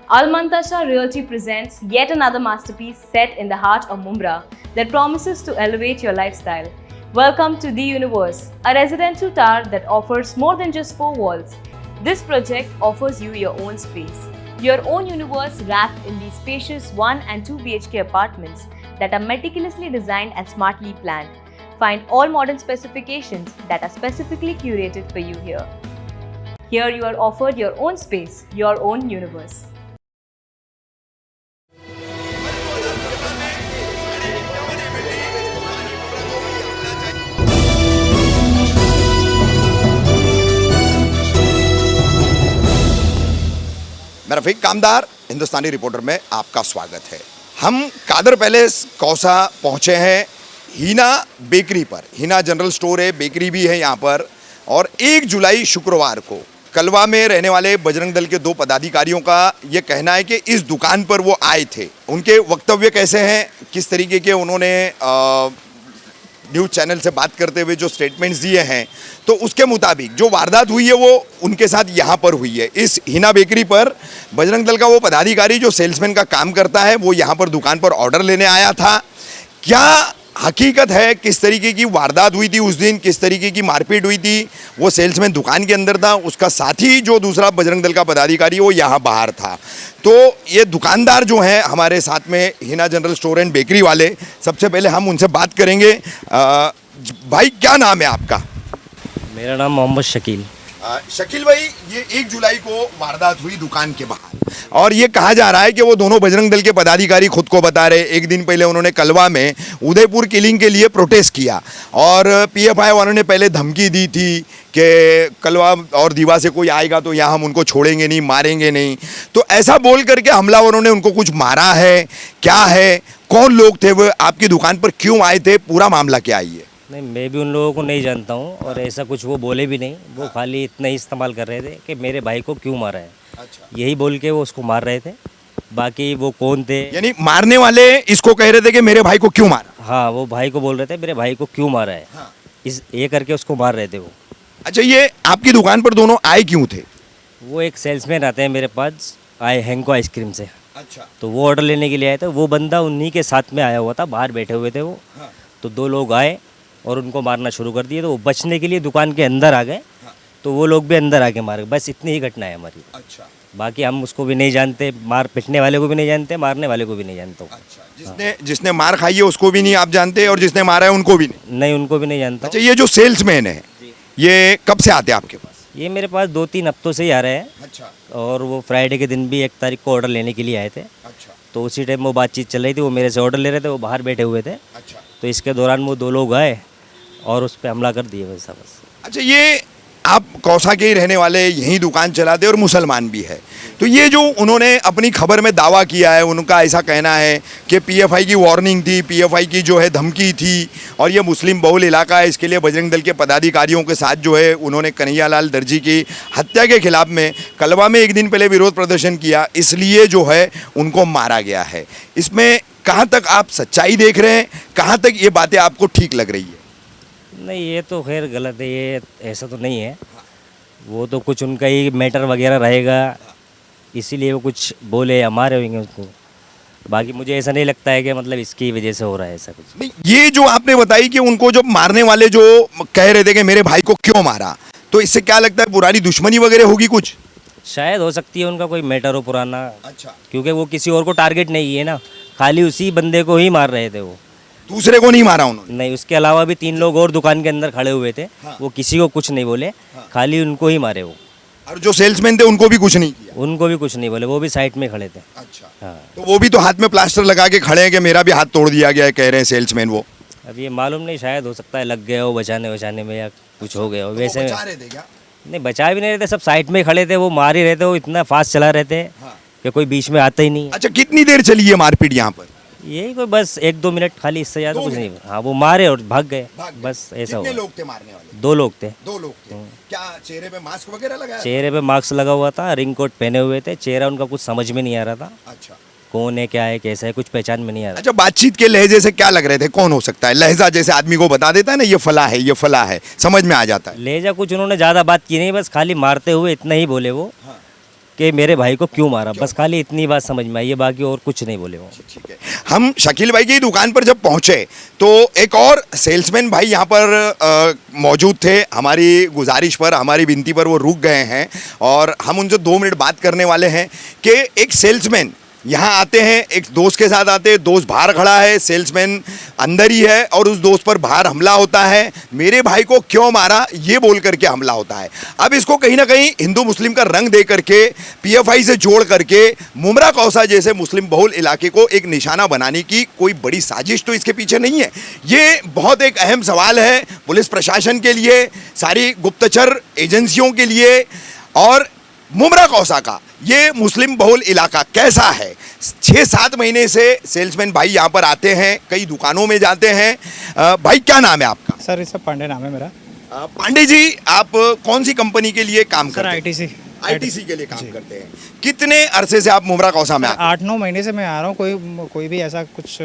Almantasha Realty presents yet another masterpiece set in the heart of Mumbai that promises to elevate your lifestyle. Welcome to The Universe, a residential tower that offers more than just four walls. This project offers you your own space, your own universe wrapped in these spacious 1 and 2 BHK apartments that are meticulously designed and smartly planned. Find all modern specifications that are specifically curated for you here. Here you are offered your own space, your own universe. मैं रफीक कामदार हिंदुस्तानी reporter में आपका स्वागत है। हम Kader palace Kausa पहुंचे हैं हीना bakery पर। हीना general store है, बेकरी भी है यहाँ पर। और 1 जुलाई शुक्रवार को कलवा में रहने वाले बजरंग दल के 2 पदाधिकारियों का ये कहना है कि इस दुकान पर वो आए थे। उनके वक्तव्य कैसे हैं, किस तरीके के उन्होंने न्यूज़ चैनल से बात करते हुए जो स्टेटमेंट्स दिए हैं, तो उसके मुताबिक जो वारदात हुई है वो उनके साथ यहाँ पर हुई है। इस हीना बेकरी पर बजरंग दल का वो पदाधिकारी जो सेल्समैन का काम करता है वो यहाँ पर दुकान पर ऑर्डर लेने आया था। क्या हकीकत है, किस तरीके की वारदात हुई थी उस दिन, किस तरीके की मारपीट हुई थी, वो सेल्समैन दुकान के अंदर था, उसका साथी जो दूसरा बजरंग दल का पदाधिकारी वो यहाँ बाहर था। तो ये दुकानदार जो हैं हमारे साथ में हीना जनरल स्टोर एंड बेकरी वाले, सबसे पहले हम उनसे बात करेंगे। भाई क्या नाम है आपका? मेरा नाम मोहम्मद शकील। शकील भाई, ये 1 जुलाई को वारदात हुई दुकान के बाहर और ये कहा जा रहा है कि वो दोनों बजरंग दल के पदाधिकारी खुद को बता रहे, एक दिन पहले उन्होंने कलवा में उदयपुर किलिंग के लिए प्रोटेस्ट किया और पीएफआई वालों ने पहले धमकी दी थी कि कलवा और दीवा से कोई आएगा तो यहाँ हम उनको छोड़ेंगे नहीं, मारेंगे नहीं। तो ऐसा बोल करके हमलावरों ने उनको कुछ मारा है, क्या है, कौन लोग थे वो, आपकी दुकान पर क्यों आए थे, पूरा मामला क्या है? नहीं, मैं भी उन लोगों को नहीं जानता हूँ और ऐसा कुछ वो बोले भी नहीं। वो खाली इतना ही इस्तेमाल कर रहे थे कि मेरे भाई को क्यों मारा है। अच्छा। यही बोल के वो उसको मार रहे थे। बाकी वो कौन थे, यानी मारने वाले इसको कह रहे थे कि मेरे भाई को क्यों मारा? हाँ, वो भाई को बोल रहे थे मेरे भाई को क्यों मारा है। हाँ। इस ये करके उसको मार रहे थे वो। अच्छा, ये आपकी दुकान पर दोनों आए क्यों थे? वो एक सेल्समैन आते हैं मेरे पास, आए हैंको आइसक्रीम से। अच्छा। तो वो ऑर्डर लेने के लिए आए थे। वो बंदा उन्हीं के साथ में आया हुआ था, बाहर बैठे हुए थे वो। हाँ। तो 2 लोग आए और उनको मारना शुरू कर दिए। तो वो बचने के लिए दुकान के अंदर आ गए। हाँ। तो वो लोग भी अंदर आके मार गए। बस इतनी ही घटना है हमारी। अच्छा। बाकी हम उसको भी नहीं जानते, मार पिटने वाले को भी नहीं जानते, मारने वाले को भी नहीं जानता। अच्छा। जिसने मार खाई है उसको भी नहीं आप जानते और जिसने मारा है उनको भी नहीं? नहीं, उनको भी नहीं जानता। अच्छा, ये जो सेल्समैन है ये कब से आते हैं आपके पास? ये मेरे पास 2-3 हफ्तों से ही आ रहे हैं। अच्छा। और वो फ्राइडे के दिन भी 1 तारीख को ऑर्डर लेने के लिए आए थे। अच्छा। तो उसी टाइम वो बातचीत चल रही थी, वो मेरे से ऑर्डर ले रहे थे, वो बाहर बैठे हुए थे। अच्छा। तो इसके दौरान वो 2 लोग आए और उस पर हमला कर दिए वैसा बस। अच्छा, ये आप कौसा के ही रहने वाले, यहीं दुकान चलाते और मुसलमान भी है, तो ये जो उन्होंने अपनी खबर में दावा किया है, उनका ऐसा कहना है कि पीएफआई की वार्निंग थी, पीएफआई की जो है धमकी थी और ये मुस्लिम बहुल इलाका है, इसके लिए बजरंग दल के पदाधिकारियों के साथ जो है उन्होंने कन्हैयालाल दर्जी की हत्या के खिलाफ में कलवा में 1 दिन पहले विरोध प्रदर्शन किया, इसलिए जो है उनको मारा गया है। इसमें कहाँ तक आप सच्चाई देख रहे हैं, कहाँ तक ये बातें आपको ठीक लग रही है? नहीं, ये तो खैर गलत है, ये ऐसा तो नहीं है। वो तो कुछ उनका ही मैटर वगैरह रहेगा, इसीलिए वो कुछ बोले या मारे होंगे उसको। बाकी मुझे ऐसा नहीं लगता है कि मतलब इसकी वजह से हो रहा है ऐसा कुछ। नहीं, ये जो आपने बताई कि उनको जो मारने वाले जो कह रहे थे कि मेरे भाई को क्यों मारा, तो इससे क्या लगता है, पुरानी दुश्मनी वगैरह होगी कुछ? शायद हो सकती है उनका कोई मैटर हो पुराना। अच्छा। क्योंकि वो किसी और को टारगेट नहीं है ना, खाली उसी बंदे को ही मार रहे थे वो। दूसरे को नहीं मारा उन्होंने? नहीं, उसके अलावा भी 3 लोग और दुकान के अंदर खड़े हुए थे। हाँ। वो किसी को कुछ नहीं बोले। हाँ। खाली उनको ही मारे वो। और जो सेल्समैन थे उनको भी कुछ नहीं किया? उनको भी कुछ नहीं बोले, वो भी साइड में खड़े थे। अच्छा। हाँ। तो वो भी तो हाथ में प्लास्टर लगा के खड़े हैं कि मेरा भी हाथ तोड़ दिया गया है, कह रहे हैं सेल्समैन वो। अब ये मालूम नहीं, शायद हो सकता है लग गया हो बचाने में या कुछ हो गया हो। वैसे बचा रहे थे क्या? नहीं, बचा भी नहीं रहे थे, सब साइड में खड़े थे, वो मार ही रहे थे। वो इतना फास्ट चला रहे थे कि कोई बीच में आता ही नहीं। अच्छा, कितनी देर चली है मारपीट यहाँ पर? यही कोई बस 1-2 मिनट खाली, इससे ज़्यादा कुछ नहीं। हाँ, वो मारे और भाग गए बस, ऐसा हुआ। कितने लोग थे मारने वाले? 2 लोग थे। 2 लोग थे। क्या चेहरे पे मास्क वगैरह लगाया? चेहरे पे मास्क लगा हुआ था, रिंग कोट पहने हुए थे। चेहरा उनका कुछ समझ में नहीं आ रहा था। अच्छा। कौन है, क्या है, कैसा है, कुछ पहचान में नहीं आ रहा। अच्छा, बातचीत के लहजे से क्या लग रहे थे, कौन हो सकता है? लहजा जैसे आदमी को बता देता है ना, ये फला है, ये फला है, समझ में आ जाता है। लहजा कुछ उन्होंने ज़्यादा बात की नहीं, बस खाली मारते हुए इतना ही बोले वो। हाँ। कि मेरे भाई को क्यों मारा, बस खाली इतनी बात समझ में आई है, बाकी और कुछ नहीं बोले वो। ठीक है, हम शकील भाई की दुकान पर जब पहुंचे तो एक और सेल्समैन भाई यहाँ पर मौजूद थे। हमारी गुजारिश पर, हमारी विनती पर वो रुक गए हैं और हम उनसे 2 मिनट बात करने वाले हैं कि एक सेल्समैन यहाँ आते हैं, एक दोस्त के साथ आते हैं, दोस्त बाहर खड़ा है, सेल्समैन अंदर ही है और उस दोस्त पर बाहर हमला होता है। मेरे भाई को क्यों मारा ये बोल करके हमला होता है। अब इसको कहीं ना कहीं हिंदू मुस्लिम का रंग दे करके, पीएफआई से जोड़ करके मुमरा कौसा जैसे मुस्लिम बहुल इलाके को एक निशाना बनाने की कोई बड़ी साजिश तो इसके पीछे नहीं है। ये बहुत एक अहम सवाल है पुलिस प्रशासन के लिए, सारी गुप्तचर एजेंसियों के लिए। और मुमरा कौसा का ये मुस्लिम बहुल इलाका कैसा है, 6-7 महीने से सेल्समैन भाई यहाँ पर आते हैं, कई दुकानों में जाते हैं। भाई क्या नाम है आपका? सर ऋषभ पांडे नाम है मेरा। पांडे जी, आप कौन सी कंपनी के लिए काम सर करते हैं? आईटीसी के लिए काम करते हैं। कितने अरसे से आप मुमरा कौसा में आते हैं? 8-9 महीने से मैं आ रहा हूँ। कोई भी ऐसा कुछ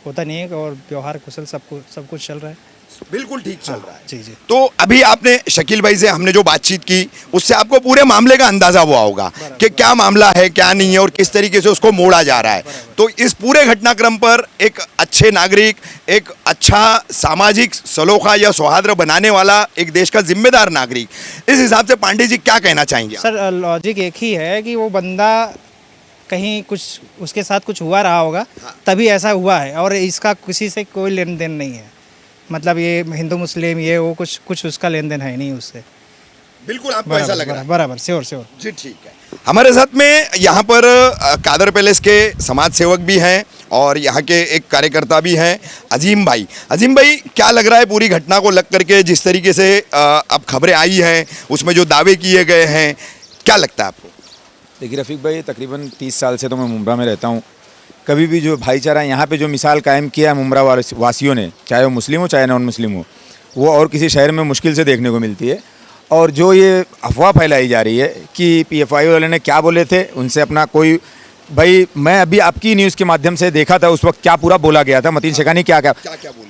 होता नहीं है और व्यवहार कुशल सब कुछ चल रहा है। बिल्कुल ठीक चल रहा है। जी जी। तो अभी आपने शकील भाई से हमने जो बातचीत की उससे आपको पूरे मामले का अंदाजा हुआ होगा कि क्या मामला है, क्या नहीं है और किस तरीके से उसको मोड़ा जा रहा है। तो इस पूरे घटनाक्रम पर एक अच्छे नागरिक, एक अच्छा सामाजिक सलोखा या सौहार्द बनाने वाला एक देश का जिम्मेदार नागरिक, इस हिसाब से पांडे जी क्या कहना चाहेंगे? सर लॉजिक एक ही है कि वो बंदा कहीं कुछ उसके साथ कुछ हुआ रहा होगा, तभी ऐसा हुआ है और इसका किसी से कोई लेन देन नहीं है। मतलब ये हिंदू मुस्लिम ये वो कुछ उसका लेन देन है नहीं उससे। बिल्कुल आपको ऐसा लग रहा है? बराबर, श्योर जी ठीक है। हमारे साथ में यहाँ पर कादर पैलेस के समाज सेवक भी हैं और यहाँ के एक कार्यकर्ता भी हैं, अजीम भाई। अजीम भाई, क्या लग रहा है पूरी घटना को लग करके, जिस तरीके से अब खबरें आई हैं उसमें जो दावे किए गए हैं, क्या लगता है आपको? देखिए रफ़ीक भाई, तकरीबन 30 साल से तो मैं मुमरा में रहता हूँ। कभी भी जो भाईचारा यहाँ पे जो मिसाल कायम किया है मुमरा वासियों ने, चाहे वो मुस्लिम हो चाहे नॉन मुस्लिम हो, वो और किसी शहर में मुश्किल से देखने को मिलती है। और जो ये अफवाह फैलाई जा रही है कि पीएफआई वाले ने क्या बोले थे, उनसे अपना कोई भाई, मैं अभी आपकी न्यूज़ के माध्यम से देखा था उस वक्त क्या पूरा बोला गया था। मतीन शेखानी क्या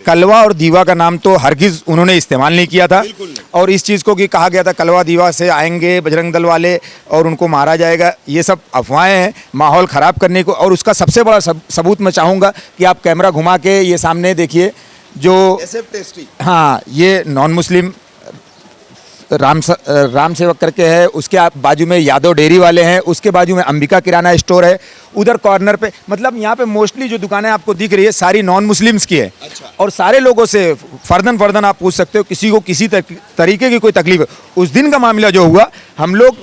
कलवा और दीवा का नाम तो हरगिज़ उन्होंने इस्तेमाल नहीं किया था। और इस चीज़ को कि कहा गया था कलवा दीवा से आएंगे बजरंग दल वाले और उनको मारा जाएगा, ये सब अफवाहें हैं माहौल ख़राब करने को। और उसका सबसे बड़ा सबूत मैं चाहूँगा कि आप कैमरा घुमा के ये सामने देखिए, जो हाँ ये नॉन मुस्लिम राम सेवक करके है, उसके बाजू में यादव डेयरी वाले हैं, उसके बाजू में अंबिका किराना स्टोर है, उधर कॉर्नर पे मतलब यहाँ पे मोस्टली जो दुकानें आपको दिख रही है सारी नॉन मुस्लिम्स की है। अच्छा। और सारे लोगों से फर्दन आप पूछ सकते हो, किसी को किसी तरीके की कोई तकलीफ है। उस दिन का मामला जो हुआ, हम लोग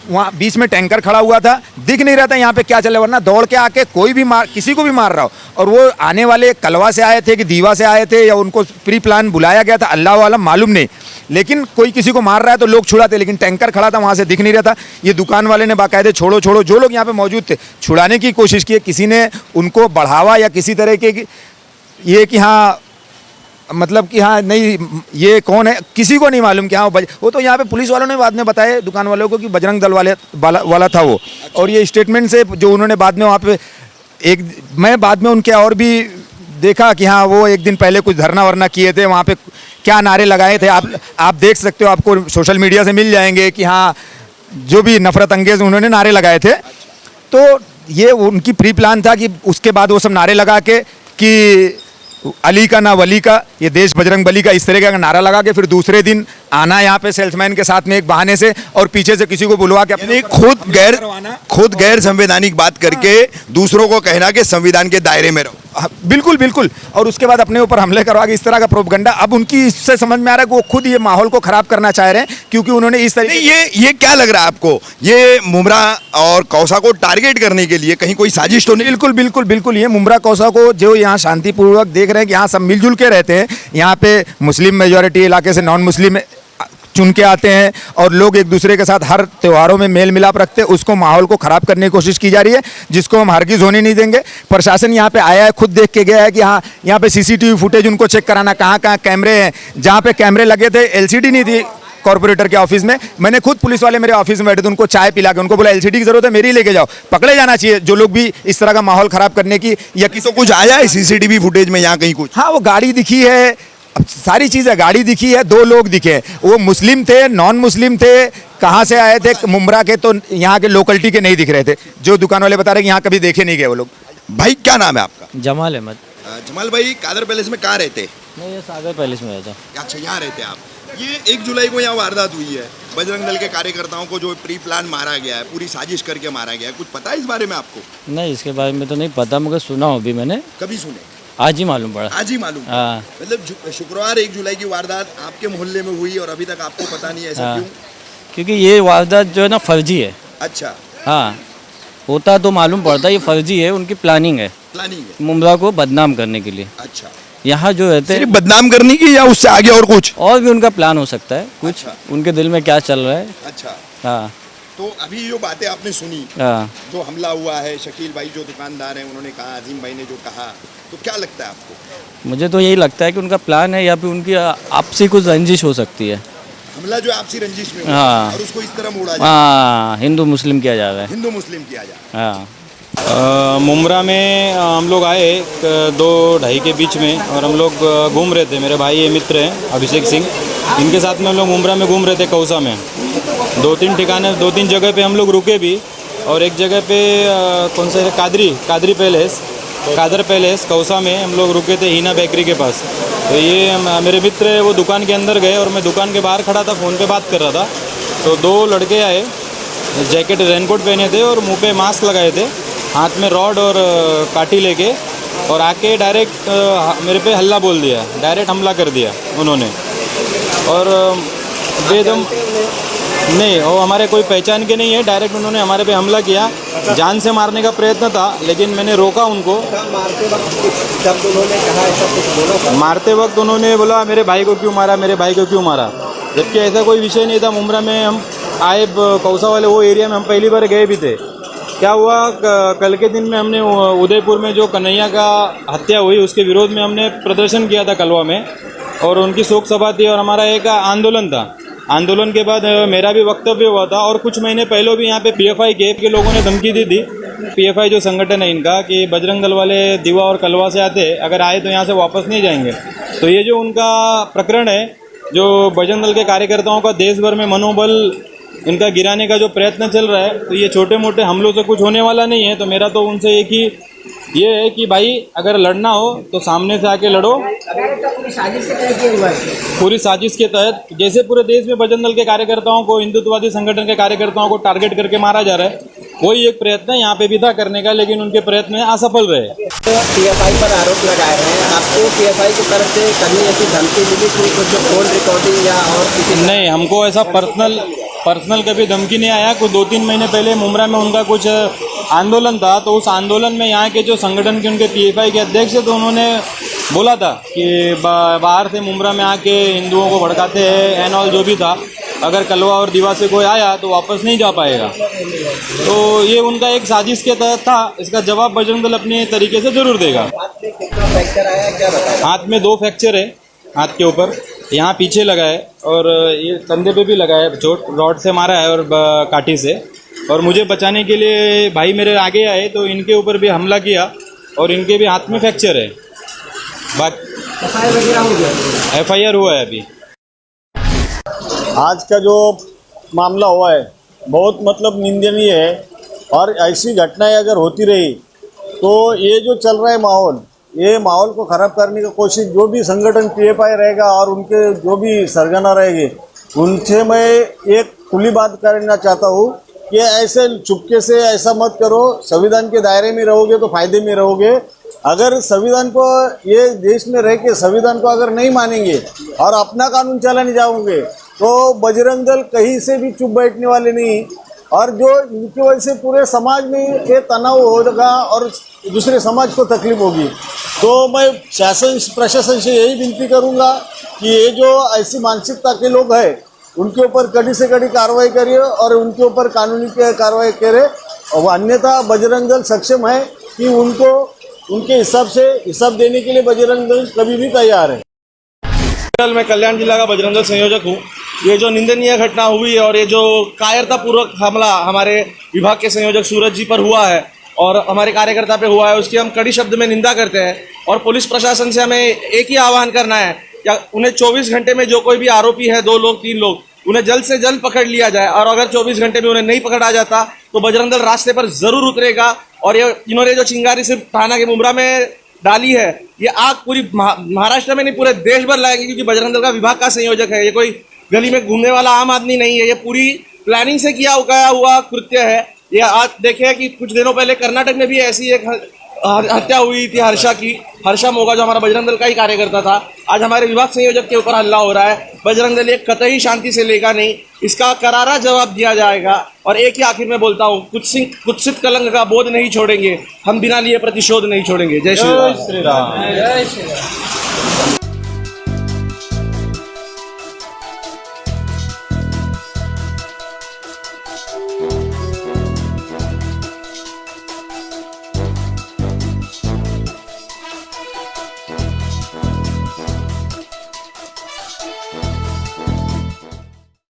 वहाँ बीच में टैंकर खड़ा हुआ था, दिख नहीं रहा था यहाँ पे क्या चल रहा है, वरना दौड़ के आके कोई भी किसी को भी मार रहा हो। और वो आने वाले कलवा से आए थे कि दीवा से आए थे या उनको प्री प्लान बुलाया गया था, अल्लाह वाला मालूम नहीं, लेकिन कोई किसी को मार रहा है तो लोग छुड़ाते, लेकिन टैंकर खड़ा था वहाँ से दिख नहीं रहा था। ये दुकान वाले ने बाकायदे छोड़ो जो लोग यहाँ पे मौजूद थे छुड़ाने की कोशिश की, किसी ने उनको बढ़ावा या किसी तरह के ये कि हाँ मतलब कि हाँ नहीं ये कौन है किसी को नहीं मालूम कि हाँ वो तो यहाँ पे पुलिस वालों ने बाद में बताया दुकान वालों को कि बजरंग दल वाला था वो। और ये स्टेटमेंट से जो उन्होंने बाद में वहाँ पे मैं बाद में उनके और भी देखा कि हाँ वो एक दिन पहले कुछ धरना वरना किए थे, वहाँ पे क्या नारे लगाए थे आप देख सकते हो, आपको सोशल मीडिया से मिल जाएंगे कि हाँ जो भी नफरत अंगेज उन्होंने नारे लगाए थे। तो ये उनकी प्री प्लान था कि उसके बाद वो सब नारे लगा के कि अली का ना वली का, ये देश बजरंग बली का, इस तरह का नारा लगा के फिर दूसरे दिन आना यहाँ पे सेल्समैन के साथ में एक बहाने से और पीछे से किसी को बुलवा के अपनी खुद गैर संवैधानिक बात करके दूसरों को कहना कि संविधान के दायरे में रहो। बिल्कुल। और उसके बाद अपने ऊपर हमले करवा के इस तरह का प्रोपगंडा, अब उनकी इससे समझ में आ रहा है कि वो खुद ये माहौल को खराब करना चाह रहे हैं, क्योंकि उन्होंने इस तरीके ये क्या लग रहा है आपको, ये मुमरा और कौसा को टारगेट करने के लिए कहीं कोई साजिश तो नहीं? बिल्कुल ये मुमरा कौसा को जो यहाँ शांतिपूर्वक देख रहे हैं कि यहाँ सब मिलजुल के रहते हैं, यहाँ पे मुस्लिम मेजॉरिटी इलाके से नॉन मुस्लिम चुन के आते हैं और लोग एक दूसरे के साथ हर त्योहारों में मेल मिलाप रखते हैं, उसको माहौल को ख़राब करने की कोशिश की जा रही है, जिसको हम हरगिज़ होने नहीं देंगे। प्रशासन यहाँ पे आया है, खुद देख के गया है कि हाँ यहाँ पे सीसीटीवी फुटेज उनको चेक कराना, कहाँ कैमरे हैं, जहाँ पे कैमरे लगे थे एलसीडी नहीं थी कॉर्पोरेटर के ऑफिस में, मैंने खुद पुलिस वाले मेरे ऑफिस में बैठे थे, उनको चाय पिला के उनको बोला एलसीडी की जरूरत है मेरी लेके जाओ, पकड़े जाना चाहिए जो लोग भी इस तरह का माहौल ख़राब करने की। या किसी कुछ आया है सीसीटीवी फुटेज में यहाँ कहीं कुछ? हाँ वो गाड़ी दिखी है, सारी चीज़ें, गाड़ी दिखी है, 2 लोग दिखे, वो मुस्लिम थे नॉन मुस्लिम थे कहाँ से आए थे? मुम्बरा के, तो यहाँ के लोकलिटी के नहीं दिख रहे थे। जो दुकान वाले बता रहे कि यहाँ कभी देखे नहीं गए वो लोग। भाई क्या नाम है आपका? जमाल अहमद। जमाल भाई, कादर पैलेस में कहाँ रहते? मैं ये सागर पैलेस में रहता। अच्छा, यहाँ रहते हैं आप। ये 1 जुलाई को यहाँ वारदात हुई है, बजरंग दल के कार्यकर्ताओं को जो प्री प्लान मारा गया है, पूरी साजिश करके मारा गया है। कुछ पता है इस बारे में आपको? नहीं, इसके बारे में तो नहीं पता, मगर सुना हो भी मैंने, कभी सुने? आज ही मालूम पड़ा। आज ही मालूम? हाँ। मतलब शुक्रवार 1 जुलाई की वारदात आपके मोहल्ले में हुई और अभी तक आपको पता नहीं है, ऐसा हाँ। क्यों? क्योंकि ये वारदात जो है ना फर्जी है। अच्छा, हाँ, होता तो मालूम पड़ता, ये फर्जी है, उनकी प्लानिंग है प्लानिंग है। मुमरा को बदनाम करने के लिए। अच्छा, यहाँ जो रहते सिर्फ हैं, बदनाम करने की या उससे आगे और कुछ? और भी उनका प्लान हो सकता है कुछ। अच्छा। उनके दिल में क्या चल रहा है। अच्छा, हाँ तो अभी जो बातें आपने सुनी, हाँ। जो हमला हुआ है, शकील भाई जो दुकानदार हैं उन्होंने कहा, अजीम भाई ने जो कहा, तो क्या लगता है आपको? मुझे तो यही लगता है कि उनका प्लान है, या फिर उनकी आपसी कुछ रंजिश हो सकती है। हमला जो है आपसी रंजिश में हुआ हाँ। और उसको इस तरह मोड़ा जाए, हाँ, हिंदू मुस्लिम किया जा रहा है। हिंदू मुस्लिम किया जाए। हाँ। मुमरा में हम लोग आए 2-2:30 के बीच में, और हम लोग घूम रहे थे। मेरे भाई ये मित्र हैं अभिषेक सिंह, इनके साथ में हम लोग मुमरा में घूम रहे थे कौसा में। 2-3 ठिकाने, 2-3 जगह पे हम लोग रुके भी, और एक जगह पे कौन सा है, कादर पैलेस कौसा में हम लोग रुके थे, हीना बेकरी के पास। तो ये मेरे मित्र है, वो दुकान के अंदर गए और मैं दुकान के बाहर खड़ा था, फ़ोन पे बात कर रहा था। तो 2 लड़के आए, जैकेट रेनकोट पहने थे और मुंह पे मास्क लगाए थे, हाथ में रॉड और काठी लेके, और आके डायरेक्ट मेरे पे हल्ला बोल दिया, डायरेक्ट हमला कर दिया उन्होंने। और बेदम नहीं, वो हमारे कोई पहचान के नहीं है, डायरेक्ट उन्होंने हमारे पे हमला किया। जान से मारने का प्रयत्न था, लेकिन मैंने रोका उनको। मारते वक्त उन्होंने बोला मेरे भाई को क्यों मारा, मेरे भाई को क्यों मारा, जबकि ऐसा कोई विषय नहीं था। मुमरा में हम आए, कौसा वाले वो एरिया में हम पहली बार गए भी थे। क्या हुआ, कल के दिन में हमने उदयपुर में जो कन्हैया का हत्या हुई उसके विरोध में हमने प्रदर्शन किया था कलवा में, और उनकी शोक सभा थी और हमारा एक आंदोलन था। आंदोलन के बाद मेरा भी वक्तव्य हुआ था, और कुछ महीने पहले भी यहाँ पे पीएफआई के लोगों ने धमकी दी थी। पीएफआई जो संगठन है इनका, कि बजरंग दल वाले दीवा और कलवा से आते, अगर आए तो यहाँ से वापस नहीं जाएंगे। तो ये जो उनका प्रकरण है, जो बजरंग दल के कार्यकर्ताओं का देश भर में मनोबल इनका गिराने का जो प्रयत्न चल रहा है, तो ये छोटे मोटे हमलों से कुछ होने वाला नहीं है। तो मेरा तो उनसे एक ही ये है कि भाई अगर लड़ना हो तो सामने से आके लड़ो। पूरी साजिश के तहत, जैसे पूरे देश में बजरंग दल के कार्यकर्ताओं को, हिंदुत्ववादी संगठन के कार्यकर्ताओं को टारगेट करके मारा जा रहा है, वही एक प्रयत्न है यहाँ पे भी था करने का, लेकिन उनके प्रयत्न असफल रहे। पीएफआई पर आरोप लगाए हैं, आपको पीएफआई की तरफ से कभी ऐसी धमकी मिली थी, कुछ फोन रिकॉर्डिंग या और किसी? नहीं, हमको ऐसा पर्सनल कभी धमकी नहीं आया। कुछ 2-3 महीने पहले मुमरा में उनका कुछ आंदोलन था, तो उस आंदोलन में यहाँ के जो संगठन के उनके पीएफआई के अध्यक्ष थे, तो उन्होंने बोला था कि बाहर से मुमरा में आके हिंदुओं को भड़काते हैं एंड ऑल, जो भी था। अगर कलवा और दीवा से कोई आया तो वापस नहीं जा पाएगा। तो ये उनका एक साजिश के तहत था। इसका जवाब बजरंग दल अपने तरीके से जरूर देगा। हाथ में 2 फ्रैक्चर है, हाथ के ऊपर, यहाँ पीछे लगा है, और ये कंधे पे भी लगा है चोट, रॉड से मारा है और काठी से। और मुझे बचाने के लिए भाई मेरे आगे आए, तो इनके ऊपर भी हमला किया, और इनके भी हाथ में फ्रैक्चर है। FIR हुआ है अभी। आज का जो मामला हुआ है बहुत मतलब निंदनीय है, और ऐसी घटनाएं अगर होती रही तो ये जो चल रहा है माहौल, ये माहौल को ख़राब करने की कोशिश जो भी संगठन पीएफआई रहेगा और उनके जो भी सरगना रहेंगे, उनसे मैं एक खुली बात करना चाहता हूँ कि ऐसे चुपके से ऐसा मत करो। संविधान के दायरे में रहोगे तो फायदे में रहोगे। अगर संविधान को, ये देश में रह के संविधान को अगर नहीं मानेंगे और अपना कानून चलाने जाओगे, तो बजरंग दल कहीं से भी चुप बैठने वाले नहीं। और जो इनकी वजह से पूरे समाज में ये तनाव होगा और दूसरे समाज को तकलीफ होगी। तो मैं शासन प्रशासन से यही विनती करूंगा कि ये जो ऐसी मानसिकता के लोग हैं, उनके ऊपर कड़ी से कड़ी कार्रवाई करिए और उनके ऊपर कानूनी कार्रवाई करे। और अन्यथा बजरंग दल सक्षम है कि उनको उनके हिसाब से हिसाब देने के लिए बजरंग दल कभी भी तैयार है। मैं कल्याण जिला का बजरंग दल संयोजक हूँ। ये जो निंदनीय घटना हुई है और ये जो कायरतापूर्वक हमला हमारे विभाग के संयोजक सूरज जी पर हुआ है और हमारे कार्यकर्ता पे हुआ है, उसकी हम कड़ी शब्द में निंदा करते हैं। और पुलिस प्रशासन से हमें एक ही आह्वान करना है, या उन्हें 24 घंटे में जो कोई भी आरोपी है, 2 लोग 3 लोग, उन्हें जल्द से जल्द पकड़ लिया जाए, और अगर 24 घंटे में उन्हें नहीं पकड़ा जाता तो बजरंग दल रास्ते पर जरूर उतरेगा। और ये इन्होंने जो चिंगारी सिर्फ थाना के मुमरा में डाली है, ये आग पूरी महाराष्ट्र में नहीं पूरे देश भर लाएंगे, क्योंकि बजरंग दल का विभाग का संयोजक है। ये कोई गली में घूमने वाला आम आदमी नहीं है, ये पूरी प्लानिंग से किया हुआ कृत्य है। ये आज देखे कि कुछ दिनों पहले कर्नाटक में भी ऐसी एक हत्या हुई थी हर्षा मोगा, जो हमारा बजरंग दल का ही कार्यकर्ता था। आज हमारे विभाग संयोजक के ऊपर हमला हो रहा है। बजरंग दल ये कतई शांति से लेगा नहीं, इसका करारा जवाब दिया जाएगा। और एक ही आखिर में बोलता हूँ, कुत्सित कलंक का बोध नहीं छोड़ेंगे हम, बिना लिए प्रतिशोध नहीं छोड़ेंगे। जय श्री राम।